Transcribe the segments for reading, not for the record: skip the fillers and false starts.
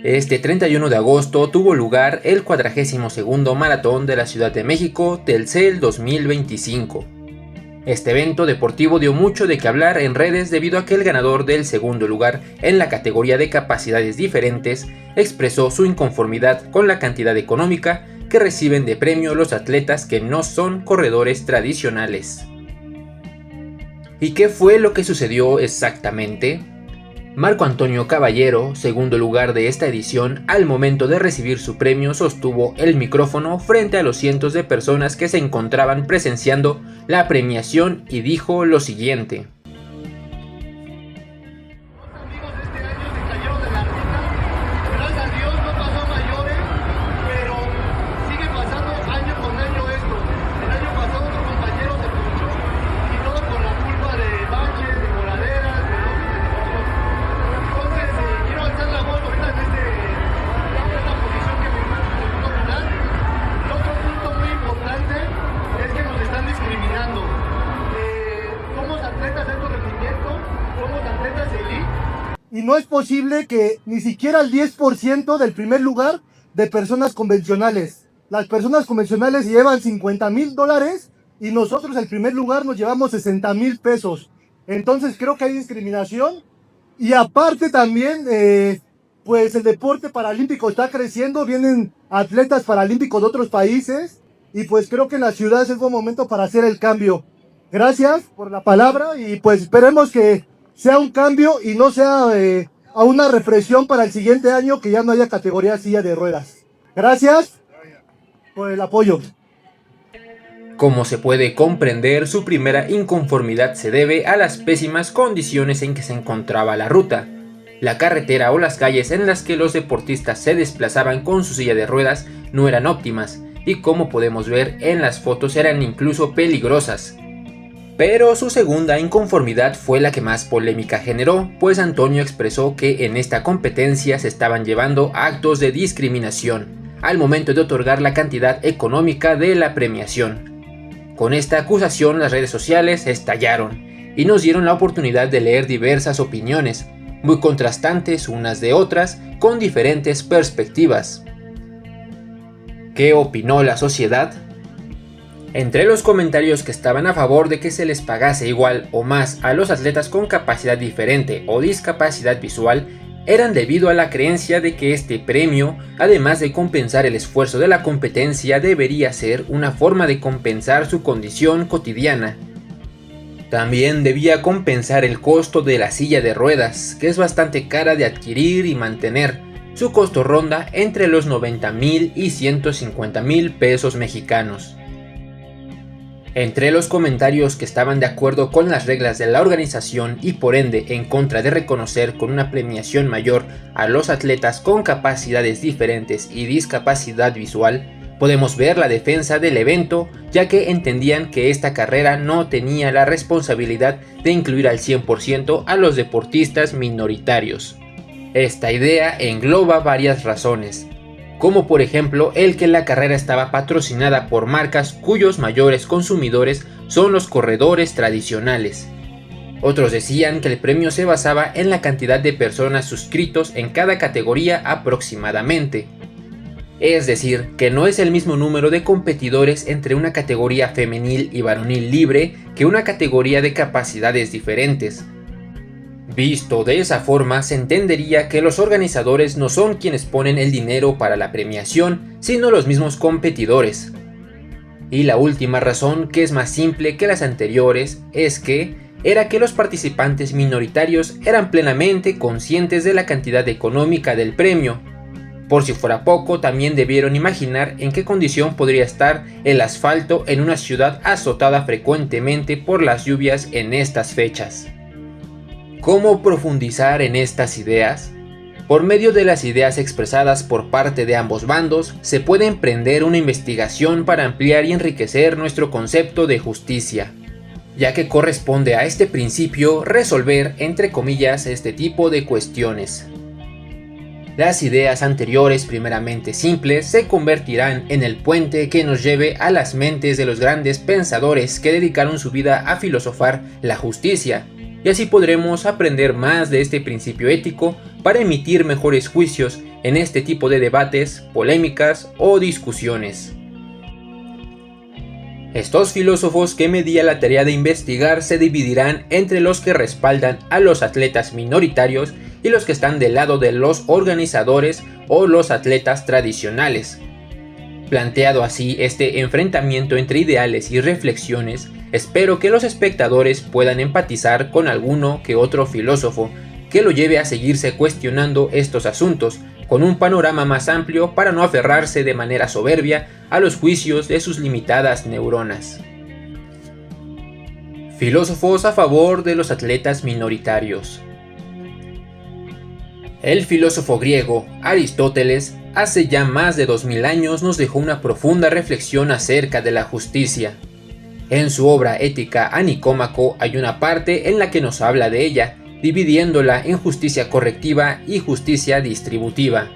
Este 31 de agosto tuvo lugar el 42º Maratón de la Ciudad de México Telcel 2025. Este evento deportivo dio mucho de qué hablar en redes debido a que el ganador del segundo lugar en la categoría de capacidades diferentes expresó su inconformidad con la cantidad económica que reciben de premio los atletas que no son corredores tradicionales. ¿Y qué fue lo que sucedió exactamente? Marco Antonio Caballero, segundo lugar de esta edición, al momento de recibir su premio sostuvo el micrófono frente a los cientos de personas que se encontraban presenciando la premiación y dijo lo siguiente. Y no es posible que ni siquiera el 10% del primer lugar de personas convencionales. Las personas convencionales llevan $50,000 y nosotros el primer lugar nos llevamos 60,000 pesos. Entonces creo que hay discriminación. Y aparte también, pues el deporte paralímpico está creciendo, vienen atletas paralímpicos de otros países. Y pues creo que en la ciudad es el buen momento para hacer el cambio. Gracias por la palabra y pues esperemos que sea un cambio y no sea a una represión para el siguiente año que ya no haya categoría silla de ruedas. Gracias por el apoyo. Como se puede comprender, su primera inconformidad se debe a las pésimas condiciones en que se encontraba la ruta. La carretera o las calles en las que los deportistas se desplazaban con su silla de ruedas no eran óptimas y, como podemos ver en las fotos, eran incluso peligrosas. Pero su segunda inconformidad fue la que más polémica generó, pues Antonio expresó que en esta competencia se estaban llevando actos de discriminación al momento de otorgar la cantidad económica de la premiación. Con esta acusación las redes sociales estallaron y nos dieron la oportunidad de leer diversas opiniones, muy contrastantes unas de otras, con diferentes perspectivas. ¿Qué opinó la sociedad? Entre los comentarios que estaban a favor de que se les pagase igual o más a los atletas con capacidad diferente o discapacidad visual, eran debido a la creencia de que este premio, además de compensar el esfuerzo de la competencia, debería ser una forma de compensar su condición cotidiana. También debía compensar el costo de la silla de ruedas, que es bastante cara de adquirir y mantener. Su costo ronda entre los 90,000 y 150,000 pesos mexicanos. Entre los comentarios que estaban de acuerdo con las reglas de la organización y por ende en contra de reconocer con una premiación mayor a los atletas con capacidades diferentes y discapacidad visual, podemos ver la defensa del evento, ya que entendían que esta carrera no tenía la responsabilidad de incluir al 100% a los deportistas minoritarios. Esta idea engloba varias razones, como por ejemplo el que la carrera estaba patrocinada por marcas cuyos mayores consumidores son los corredores tradicionales. Otros decían que el premio se basaba en la cantidad de personas suscritos en cada categoría aproximadamente. Es decir, que no es el mismo número de competidores entre una categoría femenil y varonil libre que una categoría de capacidades diferentes. Visto de esa forma, se entendería que los organizadores no son quienes ponen el dinero para la premiación, sino los mismos competidores. Y la última razón, que es más simple que las anteriores, es que los participantes minoritarios eran plenamente conscientes de la cantidad económica del premio. Por si fuera poco, también debieron imaginar en qué condición podría estar el asfalto en una ciudad azotada frecuentemente por las lluvias en estas fechas. ¿Cómo profundizar en estas ideas? Por medio de las ideas expresadas por parte de ambos bandos, se puede emprender una investigación para ampliar y enriquecer nuestro concepto de justicia, ya que corresponde a este principio resolver, entre comillas, este tipo de cuestiones. Las ideas anteriores, primeramente simples, se convertirán en el puente que nos lleve a las mentes de los grandes pensadores que dedicaron su vida a filosofar la justicia, y así podremos aprender más de este principio ético para emitir mejores juicios en este tipo de debates, polémicas o discusiones. Estos filósofos que me di a la tarea de investigar se dividirán entre los que respaldan a los atletas minoritarios y los que están del lado de los organizadores o los atletas tradicionales. Planteado así este enfrentamiento entre ideales y reflexiones, espero que los espectadores puedan empatizar con alguno que otro filósofo que lo lleve a seguirse cuestionando estos asuntos, con un panorama más amplio para no aferrarse de manera soberbia a los juicios de sus limitadas neuronas. Filósofos a favor de los atletas minoritarios. El filósofo griego Aristóteles hace ya más de 2000 años nos dejó una profunda reflexión acerca de la justicia. En su obra Ética a Nicómaco hay una parte en la que nos habla de ella, dividiéndola en justicia correctiva y justicia distributiva.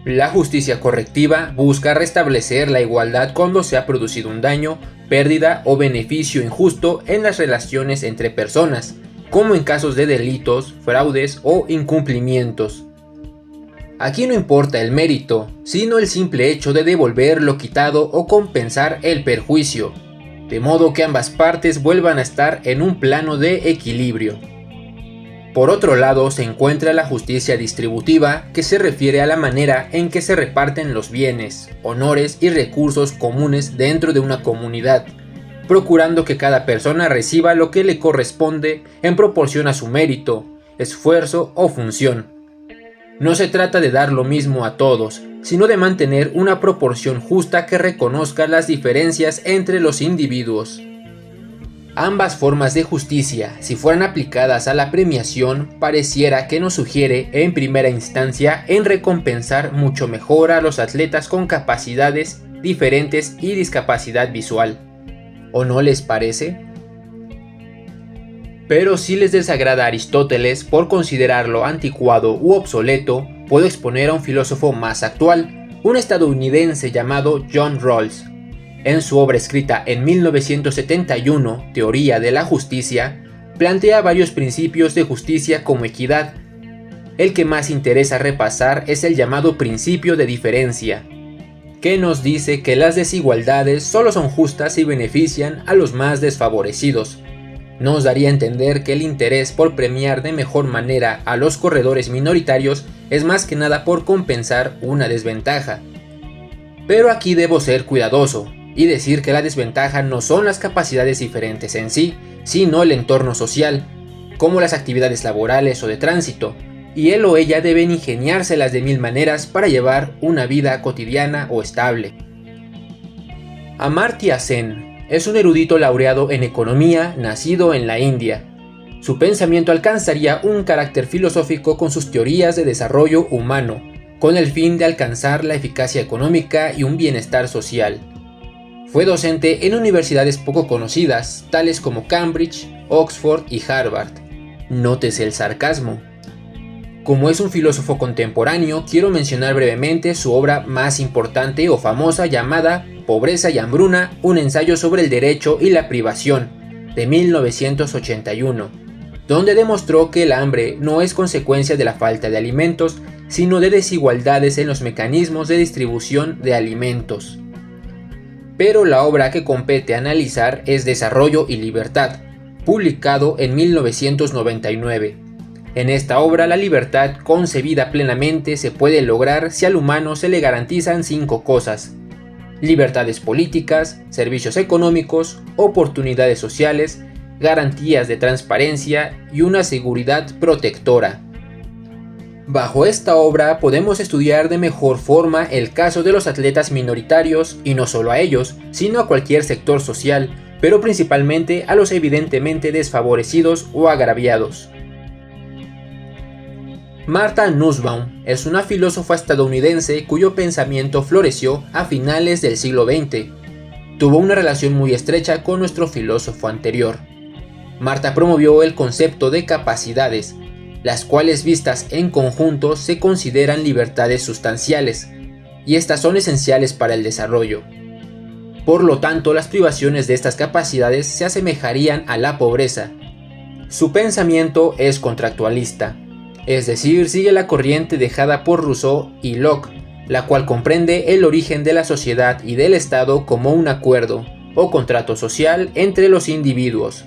La justicia correctiva busca restablecer la igualdad cuando se ha producido un daño, pérdida o beneficio injusto en las relaciones entre personas, como en casos de delitos, fraudes o incumplimientos. Aquí no importa el mérito, sino el simple hecho de devolver lo quitado o compensar el perjuicio, de modo que ambas partes vuelvan a estar en un plano de equilibrio. Por otro lado se encuentra la justicia distributiva, que se refiere a la manera en que se reparten los bienes, honores y recursos comunes dentro de una comunidad, procurando que cada persona reciba lo que le corresponde en proporción a su mérito, esfuerzo o función. No se trata de dar lo mismo a todos, sino de mantener una proporción justa que reconozca las diferencias entre los individuos. Ambas formas de justicia, si fueran aplicadas a la premiación, pareciera que nos sugiere en primera instancia en recompensar mucho mejor a los atletas con capacidades diferentes y discapacidad visual. ¿O no les parece? Pero si les desagrada Aristóteles por considerarlo anticuado u obsoleto, puedo exponer a un filósofo más actual, un estadounidense llamado John Rawls. En su obra escrita en 1971, Teoría de la Justicia, plantea varios principios de justicia como equidad. El que más interesa repasar es el llamado principio de diferencia, que nos dice que las desigualdades solo son justas si benefician a los más desfavorecidos. Nos daría a entender que el interés por premiar de mejor manera a los corredores minoritarios es más que nada por compensar una desventaja. Pero aquí debo ser cuidadoso y decir que la desventaja no son las capacidades diferentes en sí, sino el entorno social, como las actividades laborales o de tránsito, y él o ella deben ingeniárselas de mil maneras para llevar una vida cotidiana o estable. Amartya Sen es un erudito laureado en economía nacido en la India. Su pensamiento alcanzaría un carácter filosófico con sus teorías de desarrollo humano, con el fin de alcanzar la eficacia económica y un bienestar social. Fue docente en universidades poco conocidas, tales como Cambridge, Oxford y Harvard. Nótese el sarcasmo. Como es un filósofo contemporáneo, quiero mencionar brevemente su obra más importante o famosa llamada Pobreza y Hambruna, un ensayo sobre el derecho y la privación, de 1981, donde demostró que el hambre no es consecuencia de la falta de alimentos, sino de desigualdades en los mecanismos de distribución de alimentos. Pero la obra que compete analizar es Desarrollo y Libertad, publicado en 1999. En esta obra la libertad concebida plenamente se puede lograr si al humano se le garantizan 5 cosas: libertades políticas, servicios económicos, oportunidades sociales, garantías de transparencia y una seguridad protectora. Bajo esta obra podemos estudiar de mejor forma el caso de los atletas minoritarios, y no solo a ellos, sino a cualquier sector social, pero principalmente a los evidentemente desfavorecidos o agraviados. Martha Nussbaum es una filósofa estadounidense cuyo pensamiento floreció a finales del siglo XX. Tuvo una relación muy estrecha con nuestro filósofo anterior. Martha promovió el concepto de capacidades, las cuales vistas en conjunto se consideran libertades sustanciales, y estas son esenciales para el desarrollo. Por lo tanto, las privaciones de estas capacidades se asemejarían a la pobreza. Su pensamiento es contractualista, es decir, sigue la corriente dejada por Rousseau y Locke, la cual comprende el origen de la sociedad y del Estado como un acuerdo o contrato social entre los individuos.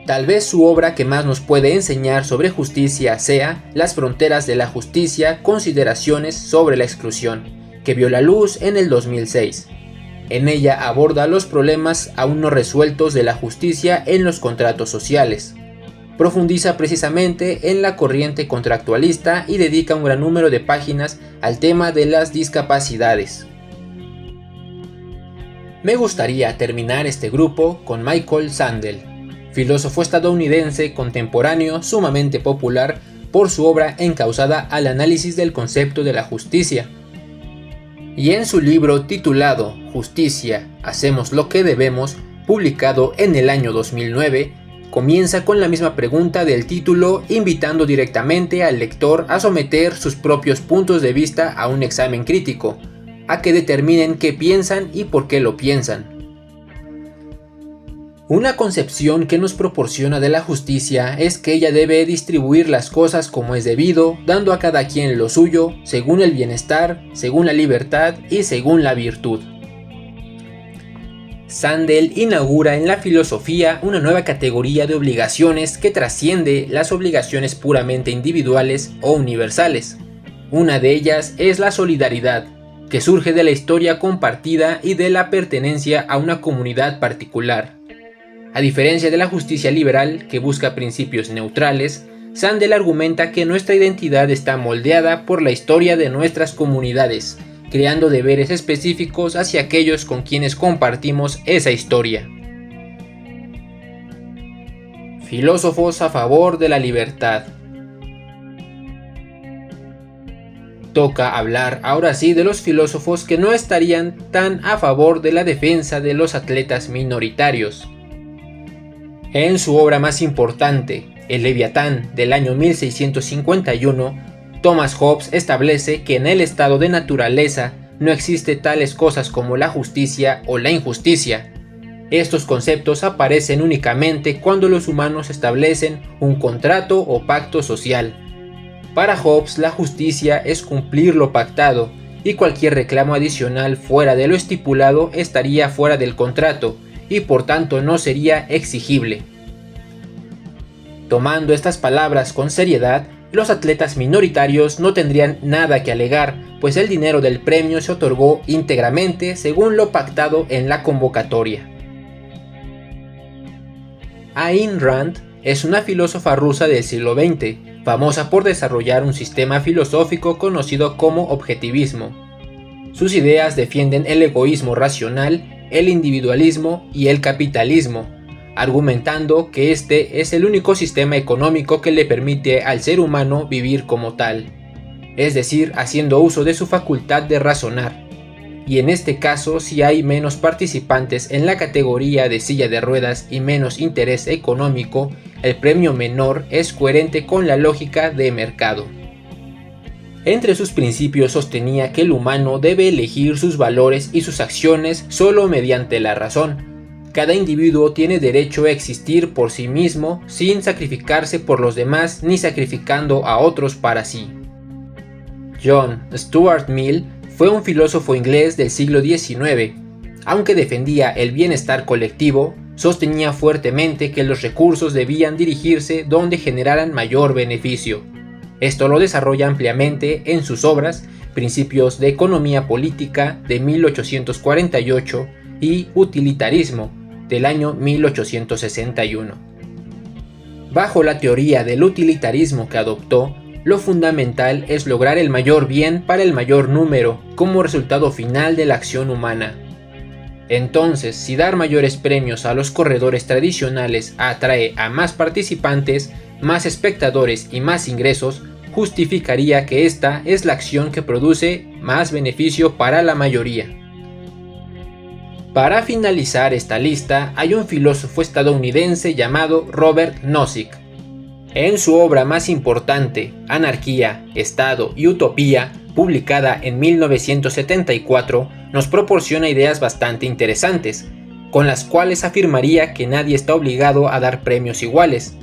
Tal vez su obra que más nos puede enseñar sobre justicia sea Las fronteras de la justicia, consideraciones sobre la exclusión, que vio la luz en el 2006. En ella aborda los problemas aún no resueltos de la justicia en los contratos sociales. Profundiza precisamente en la corriente contractualista y dedica un gran número de páginas al tema de las discapacidades. Me gustaría terminar este grupo con Michael Sandel, filósofo estadounidense contemporáneo sumamente popular por su obra encauzada al análisis del concepto de la justicia. Y en su libro titulado Justicia, hacemos lo que debemos, publicado en el año 2009, comienza con la misma pregunta del título, invitando directamente al lector a someter sus propios puntos de vista a un examen crítico, a que determinen qué piensan y por qué lo piensan. Una concepción que nos proporciona de la justicia es que ella debe distribuir las cosas como es debido, dando a cada quien lo suyo, según el bienestar, según la libertad y según la virtud. Sandel inaugura en la filosofía una nueva categoría de obligaciones que trasciende las obligaciones puramente individuales o universales. Una de ellas es la solidaridad, que surge de la historia compartida y de la pertenencia a una comunidad particular. A diferencia de la justicia liberal, que busca principios neutrales, Sandel argumenta que nuestra identidad está moldeada por la historia de nuestras comunidades, creando deberes específicos hacia aquellos con quienes compartimos esa historia. Filósofos a favor de la libertad. Toca hablar ahora sí de los filósofos que no estarían tan a favor de la defensa de los atletas minoritarios. En su obra más importante, El Leviatán, del año 1651, Thomas Hobbes establece que en el estado de naturaleza no existe tales cosas como la justicia o la injusticia. Estos conceptos aparecen únicamente cuando los humanos establecen un contrato o pacto social. Para Hobbes, la justicia es cumplir lo pactado, y cualquier reclamo adicional fuera de lo estipulado estaría fuera del contrato, y por tanto no sería exigible. Tomando estas palabras con seriedad, los atletas minoritarios no tendrían nada que alegar, pues el dinero del premio se otorgó íntegramente según lo pactado en la convocatoria. Ayn Rand es una filósofa rusa del siglo XX, famosa por desarrollar un sistema filosófico conocido como objetivismo. Sus ideas defienden el egoísmo racional, el individualismo y el capitalismo, argumentando que este es el único sistema económico que le permite al ser humano vivir como tal, es decir, haciendo uso de su facultad de razonar. Y en este caso, si hay menos participantes en la categoría de silla de ruedas y menos interés económico, el premio menor es coherente con la lógica de mercado. Entre sus principios sostenía que el humano debe elegir sus valores y sus acciones solo mediante la razón. Cada individuo tiene derecho a existir por sí mismo sin sacrificarse por los demás ni sacrificando a otros para sí. John Stuart Mill fue un filósofo inglés del siglo XIX. Aunque defendía el bienestar colectivo, sostenía fuertemente que los recursos debían dirigirse donde generaran mayor beneficio. Esto lo desarrolla ampliamente en sus obras Principios de Economía Política de 1848 y Utilitarismo del año 1861. Bajo la teoría del utilitarismo que adoptó, lo fundamental es lograr el mayor bien para el mayor número como resultado final de la acción humana. Entonces, si dar mayores premios a los corredores tradicionales atrae a más participantes, más espectadores y más ingresos, justificaría que esta es la acción que produce más beneficio para la mayoría. Para finalizar esta lista, hay un filósofo estadounidense llamado Robert Nozick. En su obra más importante, Anarquía, Estado y Utopía, publicada en 1974, nos proporciona ideas bastante interesantes, con las cuales afirmaría que nadie está obligado a dar premios iguales,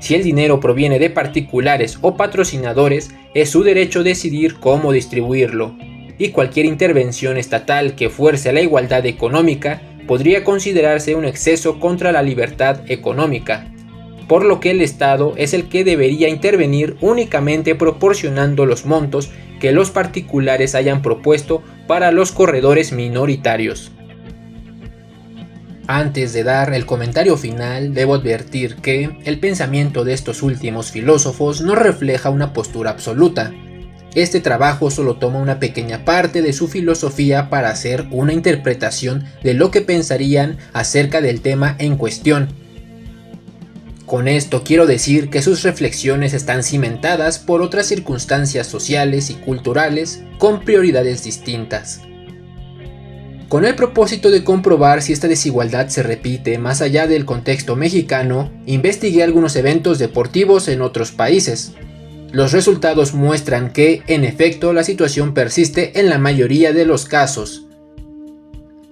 Si el dinero proviene de particulares o patrocinadores, es su derecho decidir cómo distribuirlo, y cualquier intervención estatal que fuerce la igualdad económica podría considerarse un exceso contra la libertad económica, por lo que el Estado es el que debería intervenir únicamente proporcionando los montos que los particulares hayan propuesto para los corredores minoritarios. Antes de dar el comentario final, debo advertir que el pensamiento de estos últimos filósofos no refleja una postura absoluta. Este trabajo solo toma una pequeña parte de su filosofía para hacer una interpretación de lo que pensarían acerca del tema en cuestión. Con esto quiero decir que sus reflexiones están cimentadas por otras circunstancias sociales y culturales con prioridades distintas. Con el propósito de comprobar si esta desigualdad se repite más allá del contexto mexicano, investigué algunos eventos deportivos en otros países. Los resultados muestran que, en efecto, la situación persiste en la mayoría de los casos,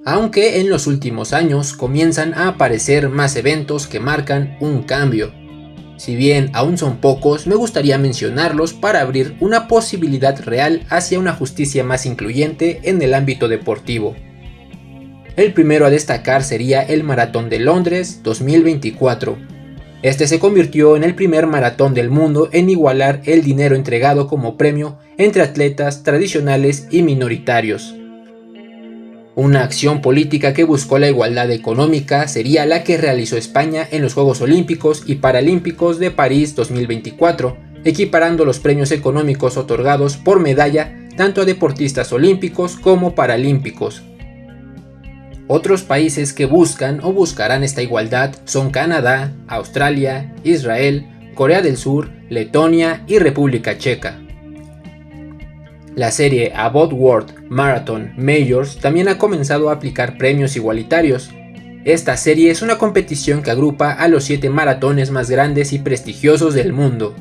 aunque en los últimos años comienzan a aparecer más eventos que marcan un cambio. Si bien aún son pocos, me gustaría mencionarlos para abrir una posibilidad real hacia una justicia más incluyente en el ámbito deportivo. El primero a destacar sería el Maratón de Londres 2024. Este se convirtió en el primer maratón del mundo en igualar el dinero entregado como premio entre atletas tradicionales y minoritarios. Una acción política que buscó la igualdad económica sería la que realizó España en los Juegos Olímpicos y Paralímpicos de París 2024, equiparando los premios económicos otorgados por medalla tanto a deportistas olímpicos como paralímpicos. Otros países que buscan o buscarán esta igualdad son Canadá, Australia, Israel, Corea del Sur, Letonia y República Checa. La serie About World Marathon Majors también ha comenzado a aplicar premios igualitarios. Esta serie es una competición que agrupa a los 7 maratones más grandes y prestigiosos del mundo: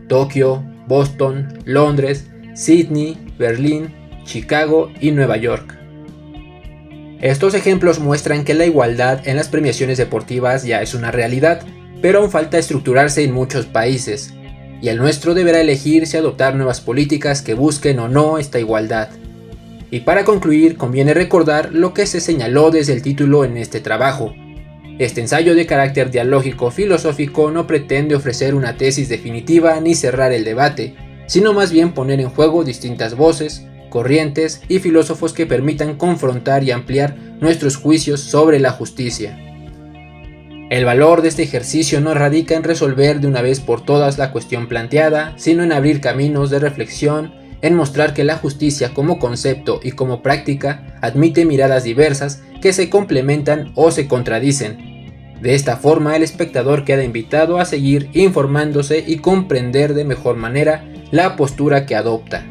Tokio, Boston, Londres, Sydney, Berlín, Chicago y Nueva York. Estos ejemplos muestran que la igualdad en las premiaciones deportivas ya es una realidad, pero aún falta estructurarse en muchos países, y el nuestro deberá elegir si adoptar nuevas políticas que busquen o no esta igualdad. Y para concluir, conviene recordar lo que se señaló desde el título en este trabajo. Este ensayo de carácter dialógico-filosófico no pretende ofrecer una tesis definitiva ni cerrar el debate, sino más bien poner en juego distintas voces, corrientes y filósofos que permitan confrontar y ampliar nuestros juicios sobre la justicia. El valor de este ejercicio no radica en resolver de una vez por todas la cuestión planteada, sino en abrir caminos de reflexión, en mostrar que la justicia como concepto y como práctica admite miradas diversas que se complementan o se contradicen. De esta forma, el espectador queda invitado a seguir informándose y comprender de mejor manera la postura que adopta.